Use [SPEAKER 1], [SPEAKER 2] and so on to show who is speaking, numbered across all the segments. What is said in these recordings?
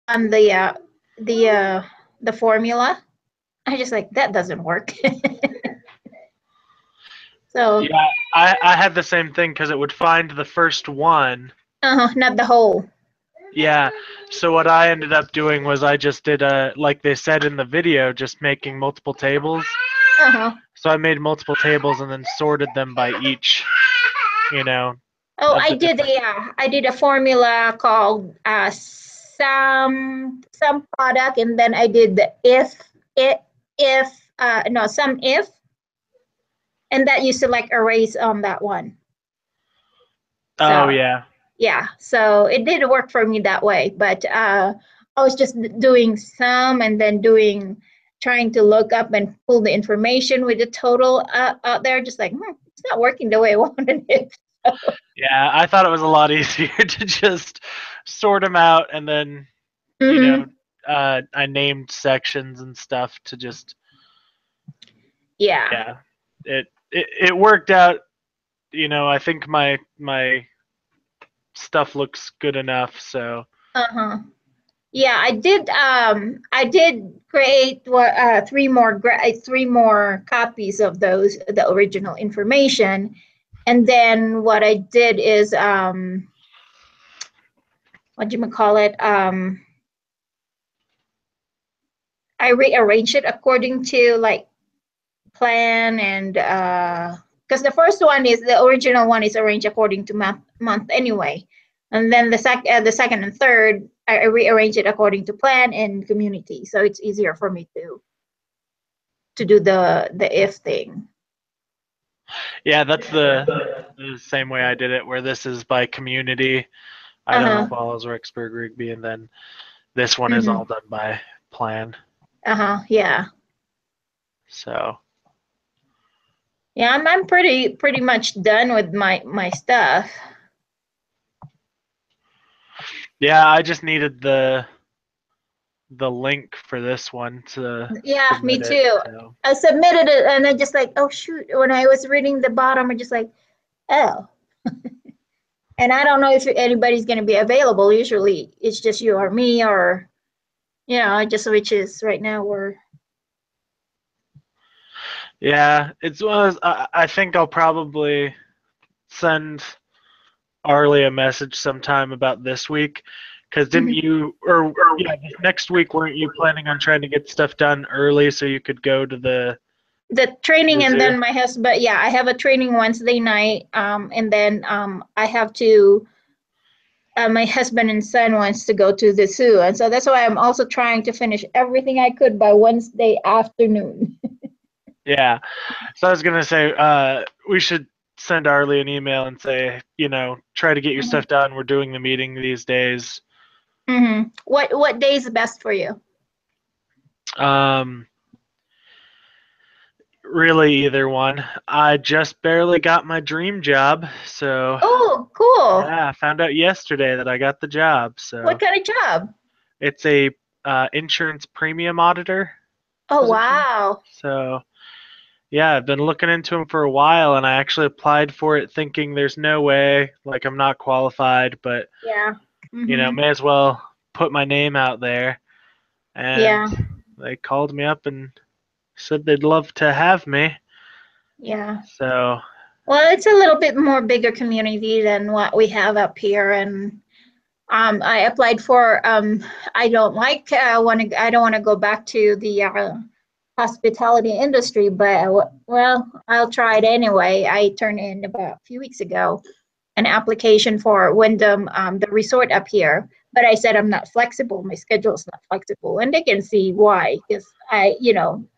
[SPEAKER 1] on the formula. I just like that doesn't work. So
[SPEAKER 2] Yeah, I had the same thing because it would find the first one.
[SPEAKER 1] not the whole.
[SPEAKER 2] Yeah. So what I ended up doing was I just did like they said in the video, just making multiple tables.
[SPEAKER 1] Uh-huh.
[SPEAKER 2] So I made multiple tables and then sorted them by each, you know,
[SPEAKER 1] Oh,
[SPEAKER 2] of the different.
[SPEAKER 1] I did a formula called some product, and then I did the if no some if, and that you select erase on that one.
[SPEAKER 2] Oh
[SPEAKER 1] So
[SPEAKER 2] yeah.
[SPEAKER 1] yeah, so it did work for me that way, but I was just doing some and then trying to look up and pull the information with the total out there, just like it's not working the way I wanted it. So,
[SPEAKER 2] Yeah, I thought it was a lot easier to just sort them out and then, you know,
[SPEAKER 1] mhm.
[SPEAKER 2] I named sections and stuff to just,
[SPEAKER 1] Yeah.
[SPEAKER 2] yeah, it worked out. I think my stuff looks good enough. So
[SPEAKER 1] Uh-huh. Yeah, I did create three more copies of the original information. And then what I did is what do you call it? I rearranged it according to like plan, and because the original one is arranged according to month anyway, and then the second and third I rearrange it according to plan and community, so it's easier for me to do the if thing.
[SPEAKER 2] yeah, that's the same way I did it. Where this is by community, Idaho
[SPEAKER 1] Uh-huh.
[SPEAKER 2] Falls, Rexburg, Rigby, and then this one is
[SPEAKER 1] Mm-hmm.
[SPEAKER 2] all done by plan.
[SPEAKER 1] Uh-huh. Yeah.
[SPEAKER 2] So
[SPEAKER 1] Yeah, I'm pretty much done with my stuff.
[SPEAKER 2] yeah, I just needed the link for this one to
[SPEAKER 1] Yeah, me
[SPEAKER 2] submit it.
[SPEAKER 1] too.
[SPEAKER 2] So
[SPEAKER 1] I submitted it and I just like, oh shoot, when I was reading the bottom, I just like, oh. And I don't know if anybody's going to be available. Usually it's just you or me, or, just which is right now we're.
[SPEAKER 2] yeah, it's one of those, I think I'll probably send Arlie a message sometime about this week. Because didn't
[SPEAKER 1] Mhm.
[SPEAKER 2] you, or yeah, next week weren't you planning on trying to get stuff done early so you could go to
[SPEAKER 1] The
[SPEAKER 2] the
[SPEAKER 1] training, and
[SPEAKER 2] zoo?
[SPEAKER 1] then my husband, yeah, I have a training Wednesday night. And then I have to, my husband and son wants to go to the zoo. And so that's why I'm also trying to finish everything I could by Wednesday afternoon.
[SPEAKER 2] Yeah. So I was gonna say, we should send Arlie an email and say, try to get your stuff done. We're doing the meeting these days.
[SPEAKER 1] What day is best for you?
[SPEAKER 2] Um, really, either one. I just barely got my dream job, so
[SPEAKER 1] Oh, cool.
[SPEAKER 2] yeah, I found out yesterday that I got the job.
[SPEAKER 1] What
[SPEAKER 2] So
[SPEAKER 1] kind of job?
[SPEAKER 2] it's a insurance premium auditor
[SPEAKER 1] Oh,
[SPEAKER 2] position.
[SPEAKER 1] wow.
[SPEAKER 2] So yeah, I've been looking into them for a while, and I actually applied for it thinking there's no way, like I'm not qualified, but
[SPEAKER 1] Yeah. Mm-hmm.
[SPEAKER 2] may as well put my name out there. And
[SPEAKER 1] Yeah.
[SPEAKER 2] they called me up and said they'd love to have me.
[SPEAKER 1] Yeah.
[SPEAKER 2] So
[SPEAKER 1] Well, it's a little bit more bigger community than what we have up here, and I applied for. I don't want to go back to the hospitality industry, but well, I'll try it anyway. I turned in about a few weeks ago an application for Wyndham, the resort up here. But I said I'm not flexible. My schedule is not flexible, and they can see why. Because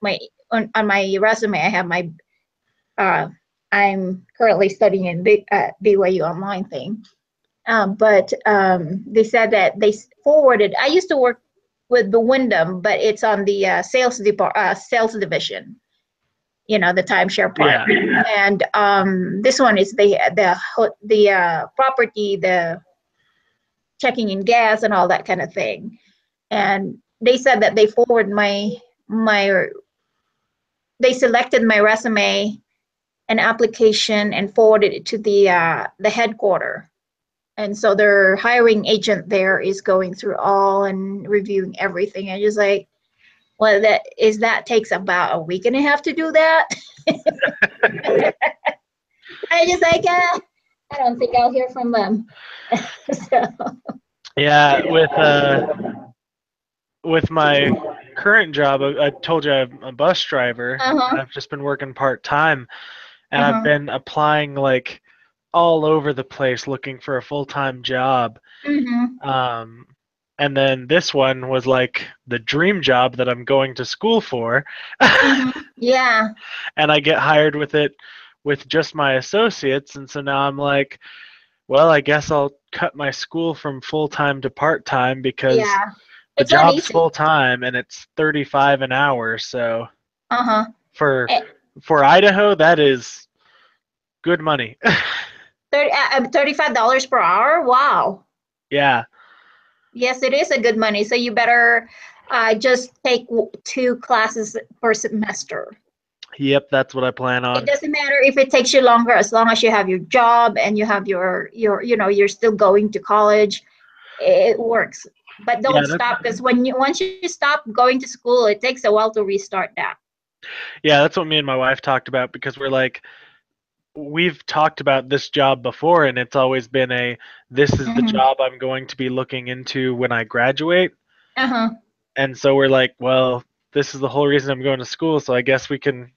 [SPEAKER 1] my on my resume, I have my uh, I'm currently studying in BYU online thing. But they said that they forwarded. I used to work with the Wyndham, but it's on the sales division. The timeshare part.
[SPEAKER 2] yeah,
[SPEAKER 1] And this one is the property, the checking in gas and all that kind of thing. And they said that my they selected my resume and application and forwarded it to the headquarter. And so their hiring agent there is going through all and reviewing everything. And just like, well, that takes about a week and a half to do that. I just like, I don't think I'll hear from them. So,
[SPEAKER 2] Yeah, with my current job, I told you I'm a bus driver.
[SPEAKER 1] uh-huh,
[SPEAKER 2] I've just been working part-time, and I've
[SPEAKER 1] uh-huh.
[SPEAKER 2] been applying like all over the place looking for a full-time job.
[SPEAKER 1] Mm-hmm.
[SPEAKER 2] Um, and then this one was like the dream job that I'm going to school for.
[SPEAKER 1] Mm-hmm. Yeah.
[SPEAKER 2] And I get hired with it with just my associates. And so now I'm like, well, I guess I'll cut my school from full-time to part-time because
[SPEAKER 1] Yeah.
[SPEAKER 2] the
[SPEAKER 1] It's not
[SPEAKER 2] job's
[SPEAKER 1] easy.
[SPEAKER 2] full-time and it's 35 an hour. So
[SPEAKER 1] Uh-huh.
[SPEAKER 2] for
[SPEAKER 1] Eh,
[SPEAKER 2] for Idaho, that is good money.
[SPEAKER 1] 35 per hour. Wow.
[SPEAKER 2] Yeah.
[SPEAKER 1] Yes, it is a good money. So you better just take 2 classes per semester.
[SPEAKER 2] Yep, that's what I plan
[SPEAKER 1] It
[SPEAKER 2] on.
[SPEAKER 1] doesn't matter if it takes you longer, as long as you have your job and you have you're still going to college. It works. But
[SPEAKER 2] Yeah,
[SPEAKER 1] don't stop, because once you stop going to school, it takes a while to restart that.
[SPEAKER 2] that's what me and my wife talked about because we're like, we've talked about this job before and it's always been this is the
[SPEAKER 1] Mm-hmm.
[SPEAKER 2] job I'm going to be looking into when I graduate.
[SPEAKER 1] Uh-huh.
[SPEAKER 2] And so we're like, well, this is the whole reason I'm going to school, so I guess we can,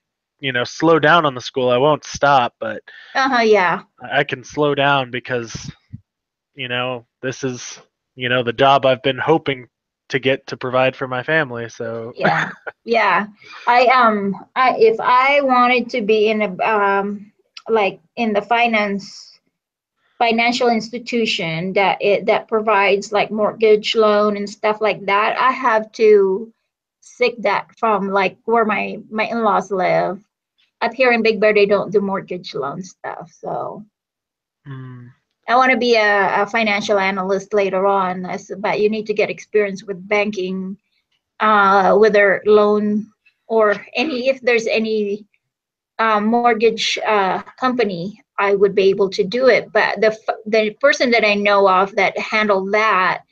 [SPEAKER 2] slow down on the school. I won't stop, but
[SPEAKER 1] Uh-huh. Yeah.
[SPEAKER 2] I can slow down because, this is, the job I've been hoping to get to provide for my family. So
[SPEAKER 1] Yeah. Yeah. I if I wanted to be in a like in the financial institution that provides like mortgage loan and stuff like that, I have to seek that from like where my in-laws live. Up here in Big Bear, they don't do mortgage loan stuff. So
[SPEAKER 2] mm,
[SPEAKER 1] I want to be a financial analyst later on, but you need to get experience with banking, whether loan or any, if there's any mortgage company, I would be able to do it. But the person that I know of that handled that,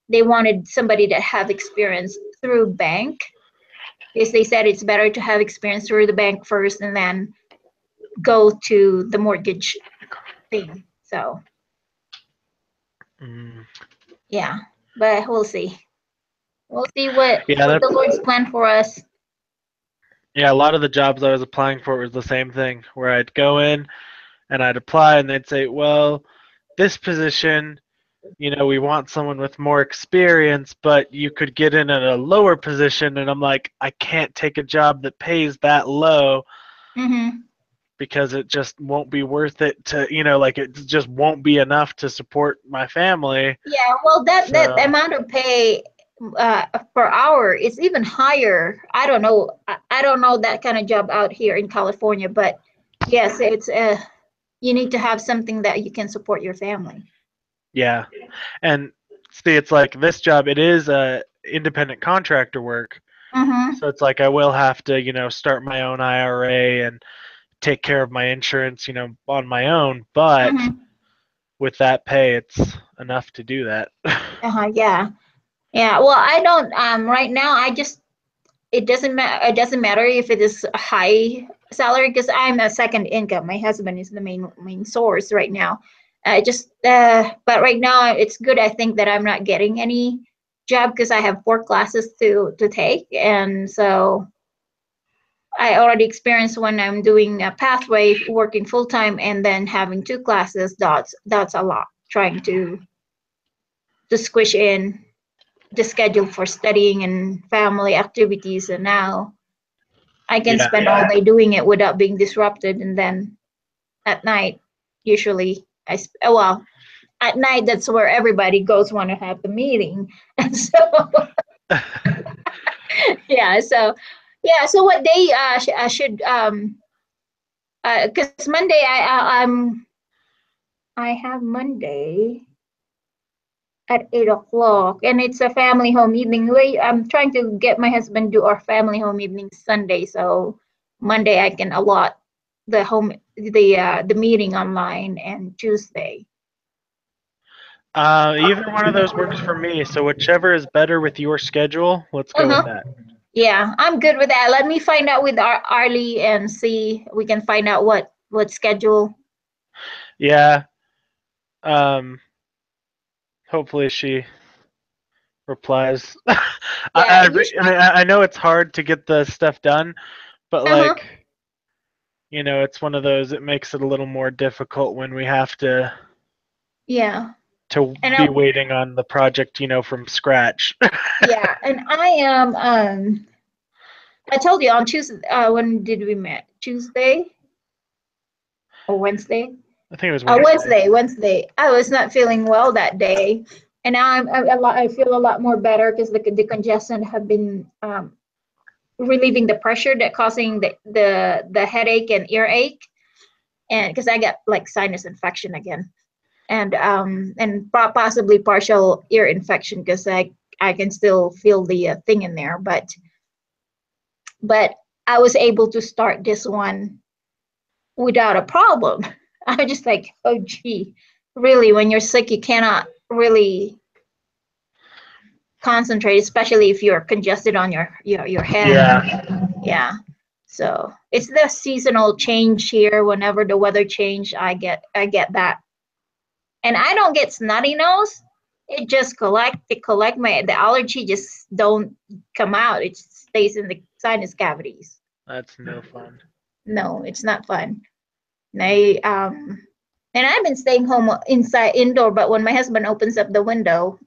[SPEAKER 1] they wanted somebody that have experience through bank, because they said it's better to have experience through the bank first and then go to the mortgage thing. So
[SPEAKER 2] mm.
[SPEAKER 1] yeah, but we'll see. We'll see what
[SPEAKER 2] Yeah,
[SPEAKER 1] the Lord's plan for us.
[SPEAKER 2] a lot of the jobs I was applying for was the same thing, where I'd go in and I'd apply and they'd say, well, this position, we want someone with more experience, but you could get in at a lower position. And I'm like, I can't take a job that pays that low
[SPEAKER 1] Mm-hmm.
[SPEAKER 2] because it just won't be worth it to, like it just won't be enough to support my family.
[SPEAKER 1] Yeah, well, that
[SPEAKER 2] So,
[SPEAKER 1] amount of pay per hour is even higher. I don't know. I don't know that kind of job out here in California, but yes, it's you need to have something that you can support your family.
[SPEAKER 2] yeah. And see, it's like this job, it is independent contractor work.
[SPEAKER 1] Mm-hmm.
[SPEAKER 2] So it's like I will have to, start my own IRA and take care of my insurance, on my own. But
[SPEAKER 1] Mm-hmm.
[SPEAKER 2] with that pay, it's enough to do that.
[SPEAKER 1] Uh-huh. Yeah. Yeah. Well, I don't. Right now, I just it doesn't matter. It doesn't matter if it is a high salary, because I'm a second income. My husband is the main source right now. But right now it's good. I think that I'm not getting any job because I have 4 classes to take, and so I already experienced when I'm doing a pathway, working full time, and then having 2 classes. That's a lot. Trying to squish in the schedule for studying and family activities, and now I can
[SPEAKER 2] Yeah.
[SPEAKER 1] spend all day doing it without being disrupted. And then at night, usually well, at night that's where everybody goes want to have the meeting. And so yeah, so what day I should because Monday I have Monday at 8 o'clock, and it's a family home evening. I'm trying to get my husband to do our family home evening Sunday, so Monday I can allot the meeting online, and Tuesday.
[SPEAKER 2] Either one of those works for me. So whichever is better with your schedule, let's go with
[SPEAKER 1] Uh-huh.
[SPEAKER 2] that.
[SPEAKER 1] Yeah, I'm good with that. Let me find out with Arlie and see we can find out what schedule.
[SPEAKER 2] Yeah. Um, hopefully she replies.
[SPEAKER 1] Yeah, you should.
[SPEAKER 2] I know it's hard to get the stuff done, but
[SPEAKER 1] Uh-huh.
[SPEAKER 2] like, it's one of those. It makes it a little more difficult when we have
[SPEAKER 1] Yeah.
[SPEAKER 2] to
[SPEAKER 1] And
[SPEAKER 2] be waiting on the project, from scratch.
[SPEAKER 1] yeah, and I am I told you on Tuesday, when did we meet? Tuesday or Wednesday?
[SPEAKER 2] I think it was Wednesday.
[SPEAKER 1] Wednesday. I was not feeling well that day, and now I feel a lot more better because the congestion have been relieving the pressure that causing the headache and earache, and because I got like sinus infection again, and possibly partial ear infection because I can still feel the thing in there, but I was able to start this one without a problem. I just like, oh gee, really, when you're sick, you cannot really concentrate, especially if you're congested on your head.
[SPEAKER 2] Yeah.
[SPEAKER 1] Yeah. So it's the seasonal change here. Whenever the weather change, I get that, and I don't get snotty nose. It collect the allergy just don't come out. It stays in the sinus cavities.
[SPEAKER 2] That's no fun.
[SPEAKER 1] No, it's not fun. They and I've been staying home inside indoor, but when my husband opens up the window,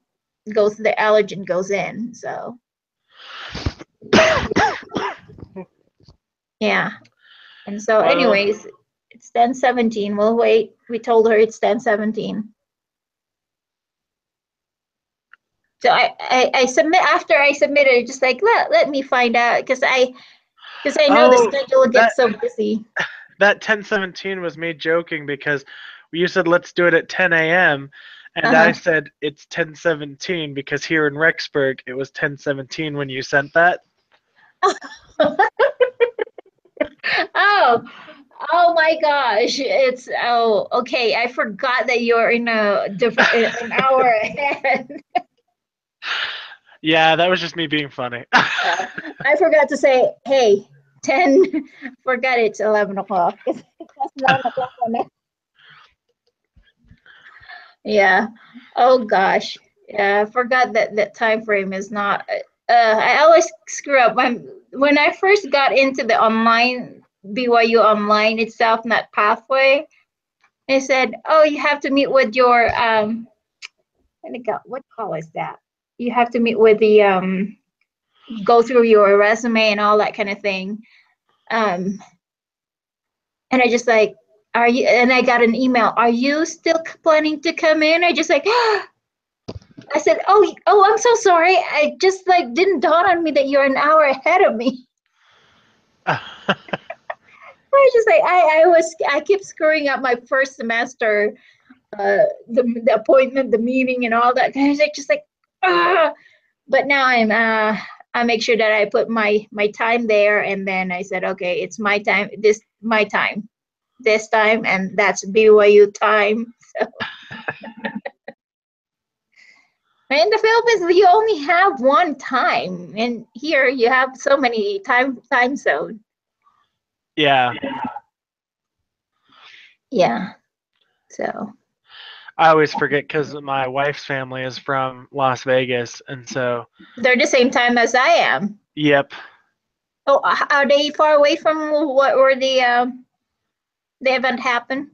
[SPEAKER 1] goes the allergen goes in. So yeah. And so
[SPEAKER 2] Well,
[SPEAKER 1] anyways, it's 10:17. We'll wait. We told her it's 10:17. So I submit after I submitted, just like let me find out because I know the
[SPEAKER 2] oh,
[SPEAKER 1] schedule
[SPEAKER 2] that
[SPEAKER 1] gets so busy.
[SPEAKER 2] that 10:17 was me joking because you said let's do it at 10 a.m. and I
[SPEAKER 1] Uh-huh.
[SPEAKER 2] said it's 10:17 because here in Rexburg it was 10:17 when you sent that.
[SPEAKER 1] Oh, oh my gosh. Oh, okay. I forgot that you're in a different an hour ahead.
[SPEAKER 2] Yeah, that was just me being funny.
[SPEAKER 1] I forgot to say, hey, 10, forgot it's 11 o'clock. It's 9 o'clock on that. Yeah. Oh gosh. Yeah, I forgot that time frame is not. I always screw up. When I first got into the online BYU online itself, not pathway, they said, "Oh, you have to meet with your what call is that? You have to meet with the go through your resume and all that kind of thing." Um, and I just like, are you? And I got an email. Are you still planning to come in? I just like, I said, oh, I'm so sorry. I just like didn't dawn on me that you're an hour ahead of me. I just like I kept screwing up my first semester, the appointment, the meeting, and all that. And I was like, just like, ah. But now I make sure that I put my time there, and then I said, okay, it's my time. My time, this time, and that's BYU time. So in the Philippines, you only have one time, and here you have so many time zone.
[SPEAKER 2] Yeah,
[SPEAKER 1] Yeah. So
[SPEAKER 2] I always forget because my wife's family is from Las Vegas, and so
[SPEAKER 1] they're the same time as I am.
[SPEAKER 2] yep.
[SPEAKER 1] Oh, are they far away from what where the event happened?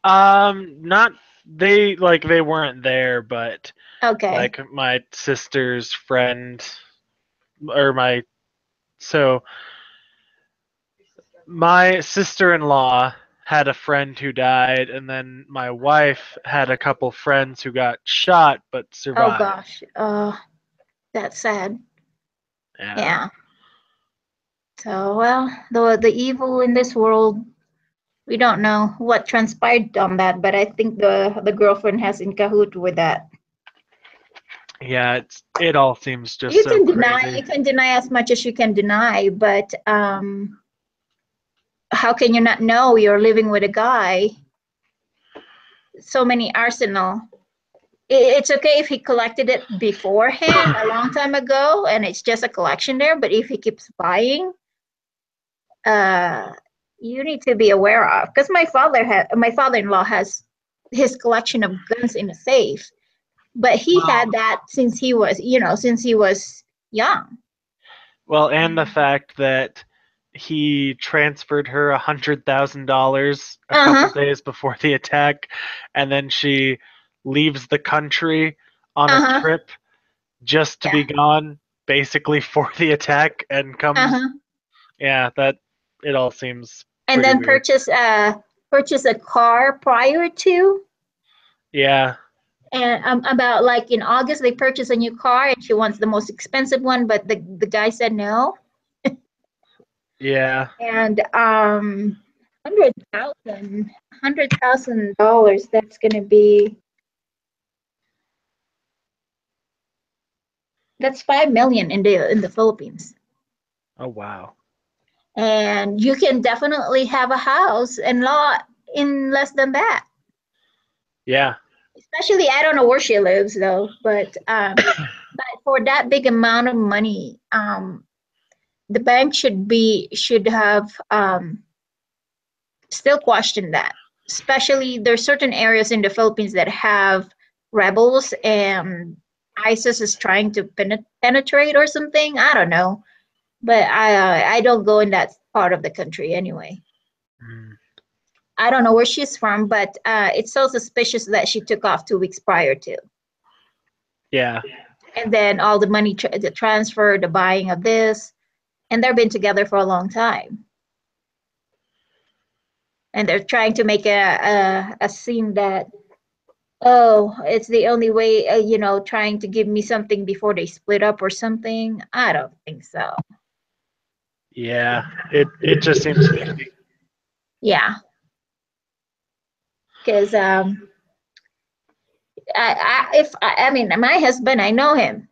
[SPEAKER 2] Not they weren't there, but
[SPEAKER 1] Okay.
[SPEAKER 2] like my sister's friend or so my sister-in-law had a friend who died, and then my wife had a couple friends who got shot but
[SPEAKER 1] Oh
[SPEAKER 2] survived.
[SPEAKER 1] gosh. That's sad.
[SPEAKER 2] Yeah.
[SPEAKER 1] Yeah. So well, the evil in this world, we don't know what transpired on that, but I think the girlfriend has in cahoot with that.
[SPEAKER 2] Yeah, it all seems just
[SPEAKER 1] You
[SPEAKER 2] so
[SPEAKER 1] can deny,
[SPEAKER 2] crazy.
[SPEAKER 1] you can deny as much as you can deny, but how can you not know you're living with a guy? So many arsenal. it's okay if he collected it beforehand a long time ago and it's just a collection there, but if he keeps buying, you need to be aware of, because my father-in-law has his collection of guns in a safe, but he
[SPEAKER 2] Well,
[SPEAKER 1] had that since he was, since he was young.
[SPEAKER 2] well, and the fact that he transferred her $100,000 a couple
[SPEAKER 1] Uh-huh.
[SPEAKER 2] days before the attack, and then she leaves the country on a
[SPEAKER 1] Uh-huh.
[SPEAKER 2] trip just to
[SPEAKER 1] Yeah.
[SPEAKER 2] be gone, basically for the attack, and comes.
[SPEAKER 1] Uh-huh.
[SPEAKER 2] Yeah, that it all seems
[SPEAKER 1] And
[SPEAKER 2] pretty
[SPEAKER 1] then
[SPEAKER 2] weird.
[SPEAKER 1] purchase a car prior to.
[SPEAKER 2] Yeah,
[SPEAKER 1] And about like in August, they purchased a new car, and she wants the most expensive one, but the guy said no.
[SPEAKER 2] yeah,
[SPEAKER 1] And $100,000. That's gonna be, that's 5 million in the Philippines.
[SPEAKER 2] oh wow,
[SPEAKER 1] And you can definitely have a house and lot in less than that.
[SPEAKER 2] yeah,
[SPEAKER 1] Especially, I don't know where she lives though, but for that big amount of money, the bank should have still question that. Especially, there's certain areas in the Philippines that have rebels, and ISIS is trying to penetrate or something. I don't know, but I don't go in that part of the country anyway.
[SPEAKER 2] mm,
[SPEAKER 1] I don't know where she's from, but it's so suspicious that she took off 2 weeks prior to,
[SPEAKER 2] yeah,
[SPEAKER 1] and then all the money, the transfer, the buying of this, and they've been together for a long time, and they're trying to make a scene that, oh, it's the only way, trying to give me something before they split up or something. I don't think so.
[SPEAKER 2] yeah. It just seems fishy.
[SPEAKER 1] Yeah, because I mean, my husband, I know him.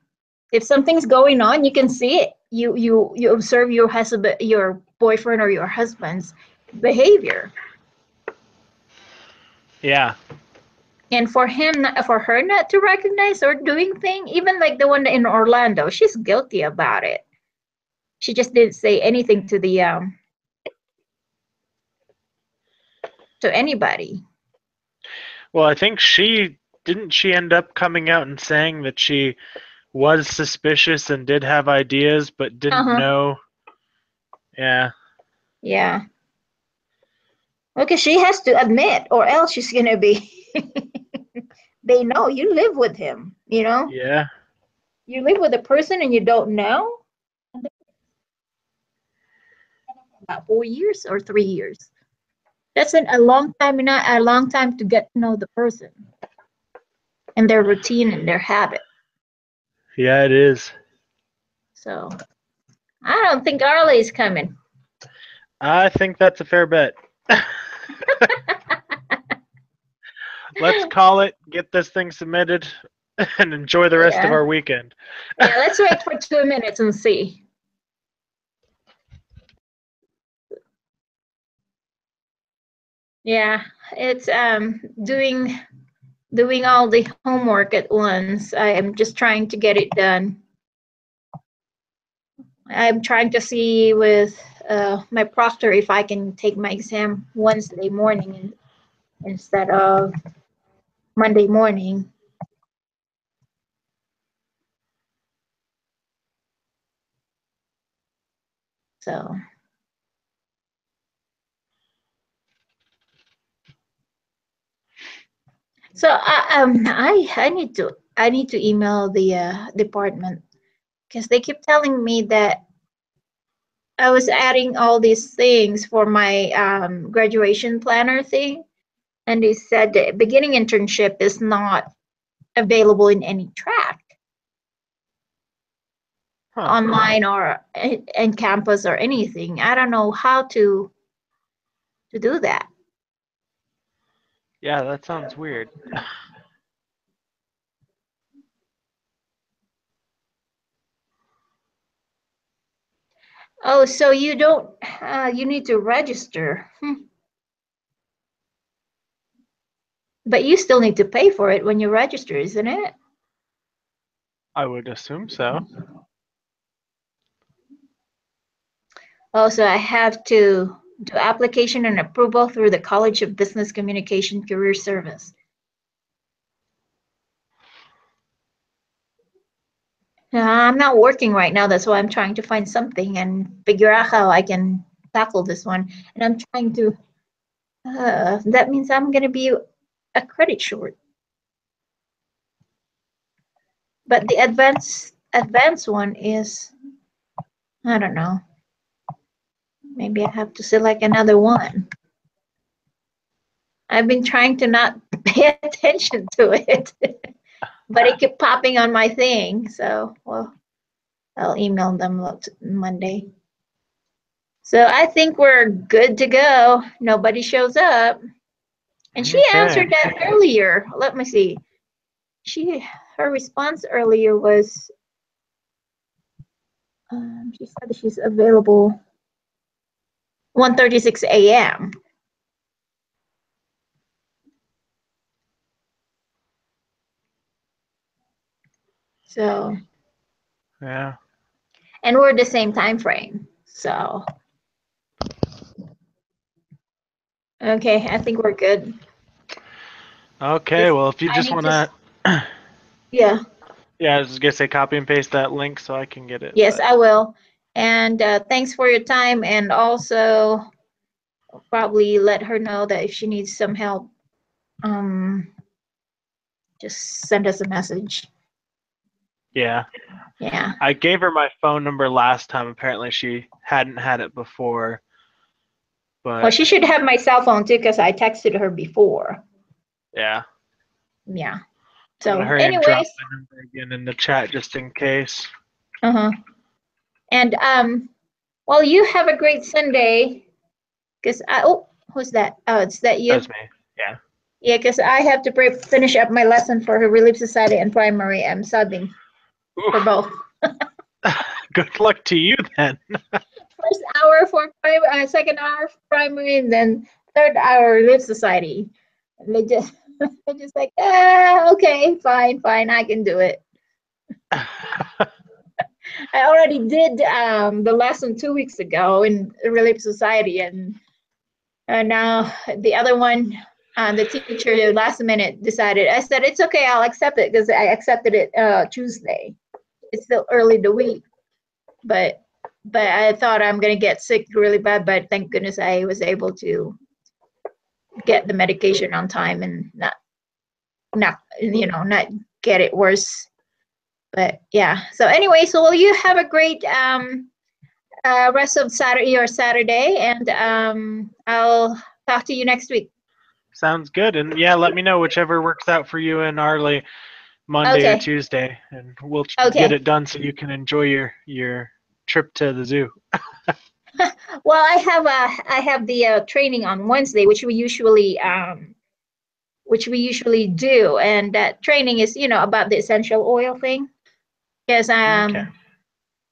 [SPEAKER 1] If something's going on, you can see it. You observe your husband, your boyfriend, or your husband's behavior.
[SPEAKER 2] Yeah,
[SPEAKER 1] And for her not to recognize or doing thing, even like the one in Orlando, she's guilty about it. She just didn't say anything to anybody.
[SPEAKER 2] well, I think she end up coming out and saying that she was suspicious and did have ideas, but didn't
[SPEAKER 1] Uh-huh.
[SPEAKER 2] know. Yeah,
[SPEAKER 1] Yeah. Okay, she has to admit, or else she's gonna be. They know you live with him.
[SPEAKER 2] yeah,
[SPEAKER 1] You live with a person and you don't know. About 4 years or 3 years. That's a long time, not a long time to get to know the person and their routine and their habit.
[SPEAKER 2] yeah. It is.
[SPEAKER 1] So I don't think Arlie is coming.
[SPEAKER 2] I think that's a fair bet. Let's call it. Get this thing submitted, and enjoy the rest of
[SPEAKER 1] Yeah.
[SPEAKER 2] our weekend.
[SPEAKER 1] Yeah, let's wait for 2 minutes and see. Yeah, it's doing all the homework at once. I am just trying to get it done. I'm trying to see with my proctor if I can take my exam Wednesday morning instead of Monday morning. So, I need to email the department because they keep telling me that I was adding all these things for my graduation planner thing, and they said the beginning internship is not available in any track,
[SPEAKER 2] Huh.
[SPEAKER 1] online or in campus or anything. I don't know how to do that.
[SPEAKER 2] Yeah, that sounds weird.
[SPEAKER 1] Oh, so you don't, you need to register. But you still need to pay for it when you register, isn't it?
[SPEAKER 2] I would assume so.
[SPEAKER 1] Also, I have to do application and approval through the College of Business Communication Career Service. I'm not working right now. That's why I'm trying to find something and figure out how I can tackle this one. And I'm trying to, that means I'm going to be a credit short. But the advanced one is, I don't know. Maybe I have to select another one. I've been trying to not pay attention to it, but it kept popping on my thing. So, well, I'll email them Monday. So I think we're good to go. Nobody shows up. And she answered that earlier. Let me see. Her response earlier was, she said she's available 1:36 a.m. So.
[SPEAKER 2] Yeah.
[SPEAKER 1] And we're the same time frame. So. Okay, I think we're good.
[SPEAKER 2] Okay, well, if you just want to...
[SPEAKER 1] Yeah.
[SPEAKER 2] Yeah, I was just going to say copy and paste that link so I can get it.
[SPEAKER 1] Yes, I will. And thanks for your time. And also, probably let her know that if she needs some help, just send us a message.
[SPEAKER 2] Yeah.
[SPEAKER 1] Yeah.
[SPEAKER 2] I gave her my phone number last time. Apparently, she hadn't had it before. But
[SPEAKER 1] well, she should have my cell phone too, because I texted her before.
[SPEAKER 2] Yeah.
[SPEAKER 1] Yeah.
[SPEAKER 2] So, I'm gonna hurry
[SPEAKER 1] anyways,
[SPEAKER 2] and drop my number again in the chat just in case.
[SPEAKER 1] And well, you have a great Sunday. Because who's that? Oh, it's that you.
[SPEAKER 2] That's me. Yeah.
[SPEAKER 1] Yeah, because I have to finish up my lesson for her Relief Society and primary. I'm subbing for both.
[SPEAKER 2] Good luck to you then.
[SPEAKER 1] First hour for second hour for primary, and then third hour Relief Society. And they're just like, okay, fine, I can do it. I already did the lesson 2 weeks ago in Relief Society, and now the other one, the teacher last minute decided. I said it's okay, I'll accept it, because I accepted it Tuesday. It's still early the week, but I thought I'm gonna get sick really bad. But thank goodness I was able to get the medication on time and not get it worse. But yeah. So anyway, so will you have a great rest of Saturday, and I'll talk to you next week.
[SPEAKER 2] Sounds good. And yeah, let me know whichever works out for you and Arlie, Monday or Tuesday, and we'll get it done so you can enjoy your trip to the zoo.
[SPEAKER 1] Well, I have the training on Wednesday, which we usually do, and that training is about the essential oil thing. Because and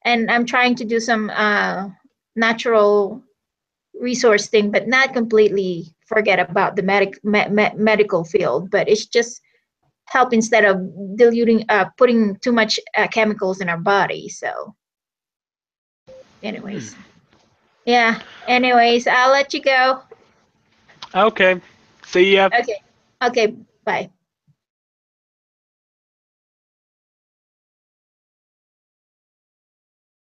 [SPEAKER 1] I'm trying to do some natural resource thing, but not completely forget about the medical field. But it's just help instead of diluting, putting too much chemicals in our body. So, anyways, yeah. Anyways, I'll let you go.
[SPEAKER 2] Okay. See ya.
[SPEAKER 1] Okay. Okay. Bye.